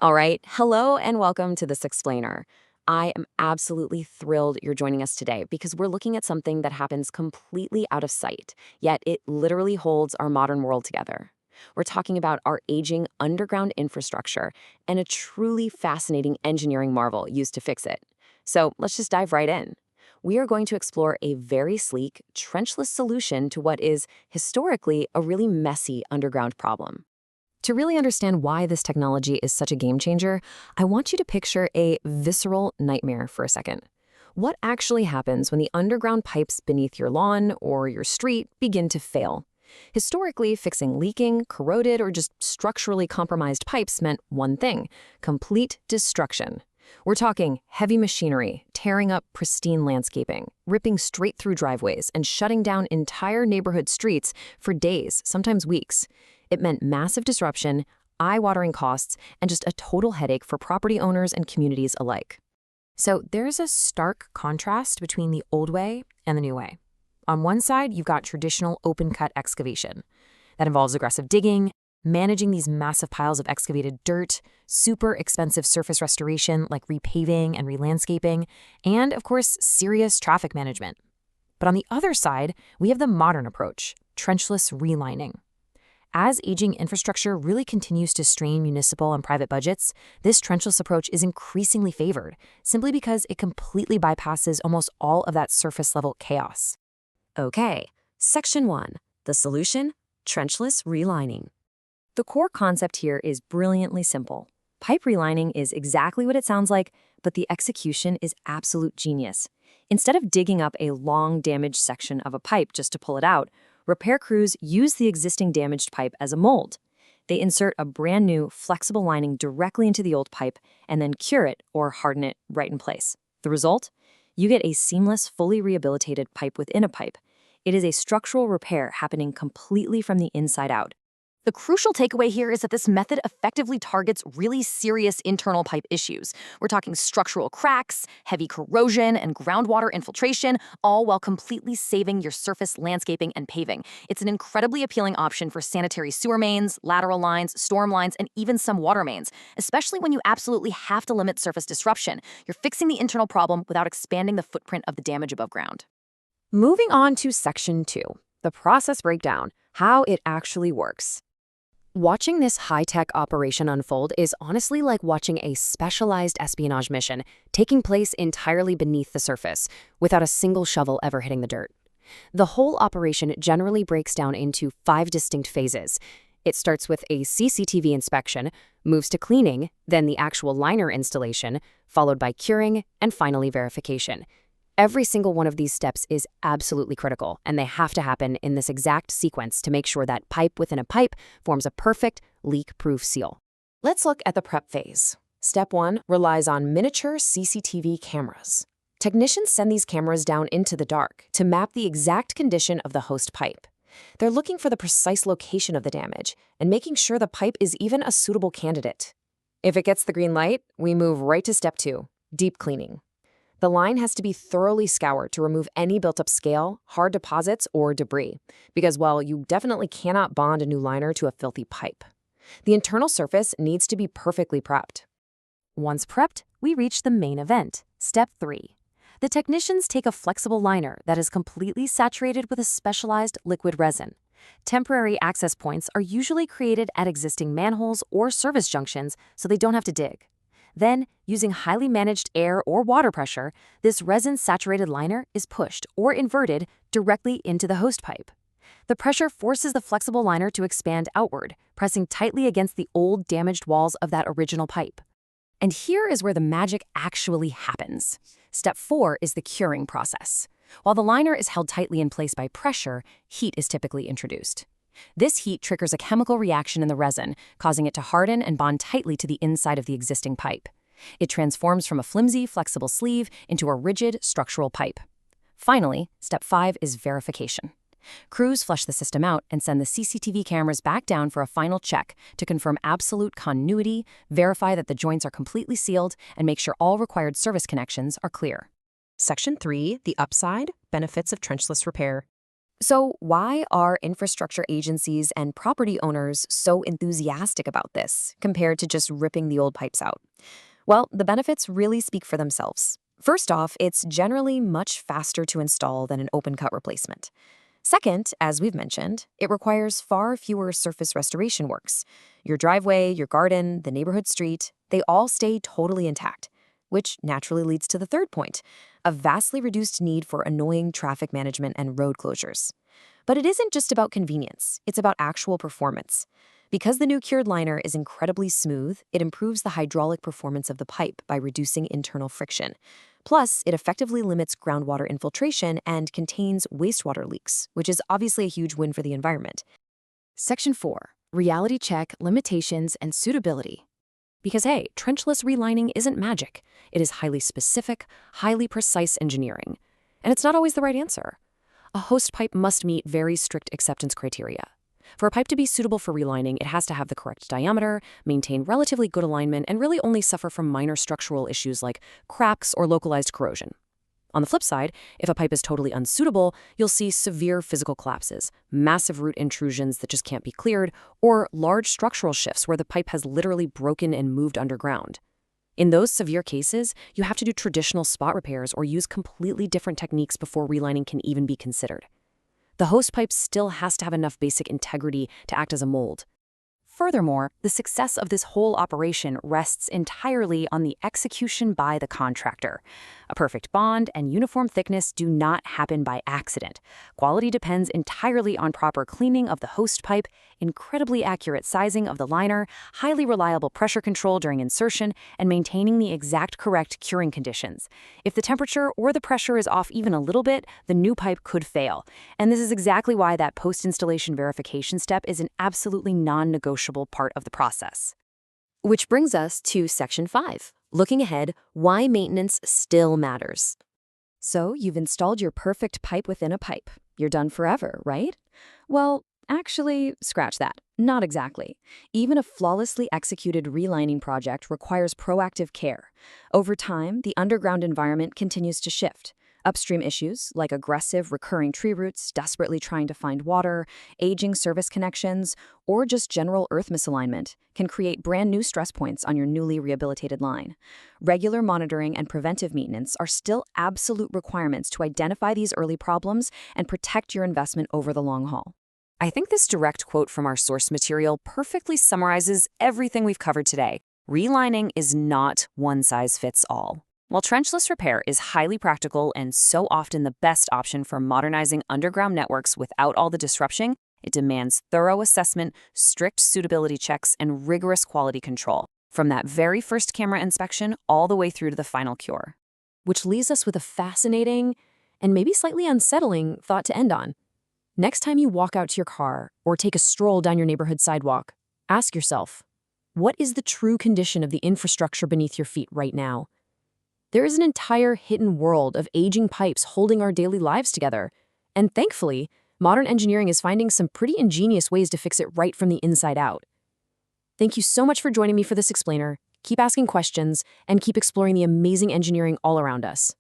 All right, hello and welcome to This Explainer. I am absolutely thrilled you're joining us today because we're looking at something that happens completely out of sight, yet it literally holds our modern world together. We're talking about our aging underground infrastructure and a truly fascinating engineering marvel used to fix it. So let's just dive right in. We are going to explore a very sleek, trenchless solution to what is, historically, a really messy underground problem. To really understand why this technology is such a game changer, I want you to picture a visceral nightmare for a second. What actually happens when the underground pipes beneath your lawn or your street begin to fail? Historically, fixing leaking, corroded, or just structurally compromised pipes meant one thing: complete destruction. We're talking heavy machinery, tearing up pristine landscaping, ripping straight through driveways, and shutting down entire neighborhood streets for days, sometimes weeks. It meant massive disruption, eye-watering costs, and just a total headache for property owners and communities alike. So there's a stark contrast between the old way and the new way. On one side, you've got traditional open-cut excavation. That involves aggressive digging, managing these massive piles of excavated dirt, super expensive surface restoration like repaving and relandscaping, and, of course, serious traffic management. But on the other side, we have the modern approach, trenchless relining. As aging infrastructure really continues to strain municipal and private budgets, this trenchless approach is increasingly favored, simply because it completely bypasses almost all of that surface-level chaos. Okay, Section 1. The solution: trenchless relining. The core concept here is brilliantly simple. Pipe relining is exactly what it sounds like, but the execution is absolute genius. Instead of digging up a long, damaged section of a pipe just to pull it out, repair crews use the existing damaged pipe as a mold. They insert a brand new, flexible lining directly into the old pipe and then cure it or harden it right in place. The result? You get a seamless, fully rehabilitated pipe within a pipe. It is a structural repair happening completely from the inside out. The crucial takeaway here is that this method effectively targets really serious internal pipe issues. We're talking structural cracks, heavy corrosion, and groundwater infiltration, all while completely saving your surface landscaping and paving. It's an incredibly appealing option for sanitary sewer mains, lateral lines, storm lines, and even some water mains, especially when you absolutely have to limit surface disruption. You're fixing the internal problem without expanding the footprint of the damage above ground. Moving on to Section 2, the process breakdown, how it actually works. Watching this high-tech operation unfold is honestly like watching a specialized espionage mission taking place entirely beneath the surface, without a single shovel ever hitting the dirt. The whole operation generally breaks down into 5 distinct phases. It starts with a CCTV inspection, moves to cleaning, then the actual liner installation, followed by curing, and finally verification. Every single one of these steps is absolutely critical, and they have to happen in this exact sequence to make sure that pipe within a pipe forms a perfect, leak-proof seal. Let's look at the prep phase. Step 1 relies on miniature CCTV cameras. Technicians send these cameras down into the dark to map the exact condition of the host pipe. They're looking for the precise location of the damage and making sure the pipe is even a suitable candidate. If it gets the green light, we move right to Step 2, deep cleaning. The line has to be thoroughly scoured to remove any built-up scale, hard deposits, or debris, because, well, you definitely cannot bond a new liner to a filthy pipe. The internal surface needs to be perfectly prepped. Once prepped, we reach the main event, Step 3. The technicians take a flexible liner that is completely saturated with a specialized liquid resin. Temporary access points are usually created at existing manholes or service junctions so they don't have to dig. Then, using highly managed air or water pressure, this resin-saturated liner is pushed or inverted directly into the host pipe. The pressure forces the flexible liner to expand outward, pressing tightly against the old, damaged walls of that original pipe. And here is where the magic actually happens. Step 4 is the curing process. While the liner is held tightly in place by pressure, heat is typically introduced. This heat triggers a chemical reaction in the resin, causing it to harden and bond tightly to the inside of the existing pipe. It transforms from a flimsy, flexible sleeve into a rigid, structural pipe. Finally, Step 5 is verification. Crews flush the system out and send the CCTV cameras back down for a final check to confirm absolute continuity, verify that the joints are completely sealed, and make sure all required service connections are clear. Section 3, the upside, benefits of trenchless repair. So, why are infrastructure agencies and property owners so enthusiastic about this compared to just ripping the old pipes out? Well, the benefits really speak for themselves. First off, it's generally much faster to install than an open cut replacement. Second, as we've mentioned, it requires far fewer surface restoration works. Your driveway, your garden, the neighborhood street, they all stay totally intact, which naturally leads to the third point, a vastly reduced need for annoying traffic management and road closures. But it isn't just about convenience, it's about actual performance. Because the new cured liner is incredibly smooth, it improves the hydraulic performance of the pipe by reducing internal friction. Plus, it effectively limits groundwater infiltration and contains wastewater leaks, which is obviously a huge win for the environment. Section 4. Reality check, limitations, and suitability. Because hey, trenchless relining isn't magic. It is highly specific, highly precise engineering. And it's not always the right answer. A host pipe must meet very strict acceptance criteria. For a pipe to be suitable for relining, it has to have the correct diameter, maintain relatively good alignment, and really only suffer from minor structural issues like cracks or localized corrosion. On the flip side, if a pipe is totally unsuitable, you'll see severe physical collapses, massive root intrusions that just can't be cleared, or large structural shifts where the pipe has literally broken and moved underground. In those severe cases, you have to do traditional spot repairs or use completely different techniques before relining can even be considered. The host pipe still has to have enough basic integrity to act as a mold. Furthermore, the success of this whole operation rests entirely on the execution by the contractor. A perfect bond and uniform thickness do not happen by accident. Quality depends entirely on proper cleaning of the host pipe, incredibly accurate sizing of the liner, highly reliable pressure control during insertion, and maintaining the exact correct curing conditions. If the temperature or the pressure is off even a little bit, the new pipe could fail. And this is exactly why that post-installation verification step is an absolutely non-negotiable part of the process. Which brings us to Section 5. Looking ahead, why maintenance still matters. So, you've installed your perfect pipe within a pipe. You're done forever, right? Well, actually, scratch that. Not exactly. Even a flawlessly executed relining project requires proactive care. Over time, the underground environment continues to shift. Upstream issues, like aggressive, recurring tree roots desperately trying to find water, aging service connections, or just general earth misalignment, can create brand new stress points on your newly rehabilitated line. Regular monitoring and preventive maintenance are still absolute requirements to identify these early problems and protect your investment over the long haul. I think this direct quote from our source material perfectly summarizes everything we've covered today. Relining is not one size fits all. While trenchless repair is highly practical and so often the best option for modernizing underground networks without all the disruption, it demands thorough assessment, strict suitability checks, and rigorous quality control, from that very first camera inspection all the way through to the final cure. Which leaves us with a fascinating and maybe slightly unsettling thought to end on. Next time you walk out to your car or take a stroll down your neighborhood sidewalk, ask yourself, what is the true condition of the infrastructure beneath your feet right now? There is an entire hidden world of aging pipes holding our daily lives together. And thankfully, modern engineering is finding some pretty ingenious ways to fix it right from the inside out. Thank you so much for joining me for this explainer. Keep asking questions and keep exploring the amazing engineering all around us.